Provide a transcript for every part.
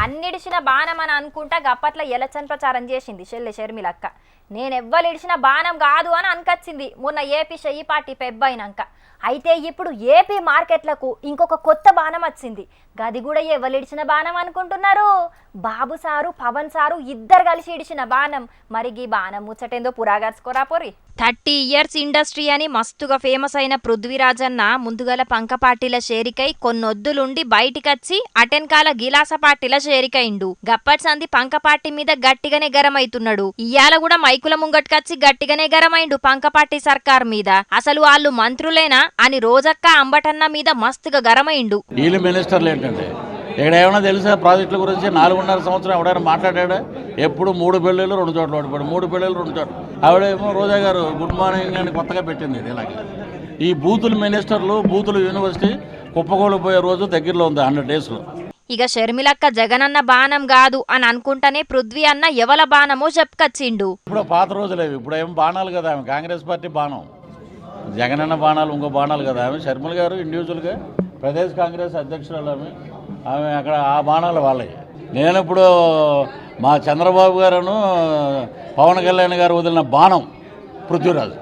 అన్నిడిచిన బాణం అని అనుకుంటా గప్పట్ల ఎలక్షన్ ప్రచారం చేసింది షర్మిలక్క. నేనెవ్వలిడిచిన బాణం కాదు అని అనుకొచ్చింది మొన్న ఏపీ షెయ్యి పార్టీ పెబ్బైనాక. అయితే ఇప్పుడు ఏపీ మార్కెట్లకు ఇంకొక కొత్త బాణం వచ్చింది. గది కూడా ఎవలిడిచిన బాణం అనుకుంటున్నారు? బాబు సారు పవన్ సారు ఇద్దరు కలిసి ఇడిచిన బాణం. మరి ఈ బాణం ముచ్చటేందో పురాగర్చుకోరా పోరి. 30 years ఇండస్ట్రీ అని మస్తుగా ఫేమస్ అయిన పృథ్వీరాజన్న ముందుగల పంక పార్టీల చేరికై కొన్నొద్దులుండి బయటికచ్చి అటెన్కాల గిలాస పార్టీల చేరికైండు. గప్పటి సంది పంక పార్టీ మీద గట్టిగానే గరమైతున్నాడు. ఇయ్యాల కూడా మైకుల ముంగట్కచ్చి గట్టిగానే గరమైండు పంక పార్టీ సర్కార్ మీద. అసలు వాళ్ళు మంత్రులేనా అని రోజక్క అంబటన్న మీద మస్తుగా గరమైండు. ఇక్కడ ఏమైనా తెలుసా ప్రాజెక్టుల గురించి? 4.5 సంవత్సరం ఎవడైనా మాట్లాడా? ఎప్పుడు 3 పెళ్ళిళ్ళు 2 చోట్ల ఓడిపోయాడు, 3 పెళ్ళిళ్ళు 2 చోట్ల. ఆవిడేమో రోజా గారు గుడ్ మార్నింగ్ అని కొత్తగా పెట్టింది. ఇలాగే ఈ బూతులు మినిస్టర్లు బూతులు యూనివర్సిటీ కుప్పగోలిపోయే రోజు దగ్గరలో ఉంది 100 daysలో. ఇక షర్మిలక్క జగనన్న బాణం కాదు అని అనుకుంటానే పృథ్వీ అన్న ఎవల బాణమో చెప్పుకొచ్చిండు. ఇప్పుడు పాత రోజులేవి, ఇప్పుడు ఏమో బాణాలు కదా. ఆమె కాంగ్రెస్ పార్టీ బాణం, జగనన్న బాణాలు ఇంకో బాణాలు కదా. ఆమె షర్మిల గారు ఇండివిజువల్గా ప్రదేశ్ కాంగ్రెస్ అధ్యక్షురాలు. ఆమె అక్కడ ఆ బాణాలు వాళ్ళవి. నేను ఇప్పుడు మా చంద్రబాబు గారును పవన్ కళ్యాణ్ గారు వదిలిన బాణం పృథ్వీరాజు.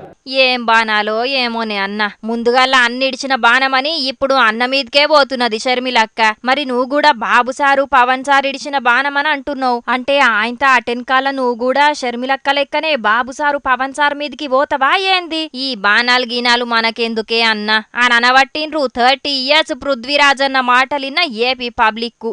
ఏం బాణాలో ఏమోనే అన్న. ముందుగల్లా అన్నిడిచిన బాణమని ఇప్పుడు అన్న మీదకే పోతున్నది షర్మిలక్క. మరి నువ్వు కూడా బాబు సారు పవన్ సార్ ఇడిచిన బాణమని అంటున్నావు అంటే ఆయనతో అటెన్కాల నువ్వు కూడా షర్మిలక్క లెక్కనే బాబు సారు పవన్ సార్ మీదకి పోతావా ఏంది? ఈ బాణాలు గీనాలు మనకెందుకే అన్న అని అనబట్టిండ్రు 30 years పృథ్వీరాజన్న మాటలిన్న ఏపీ పబ్లిక్.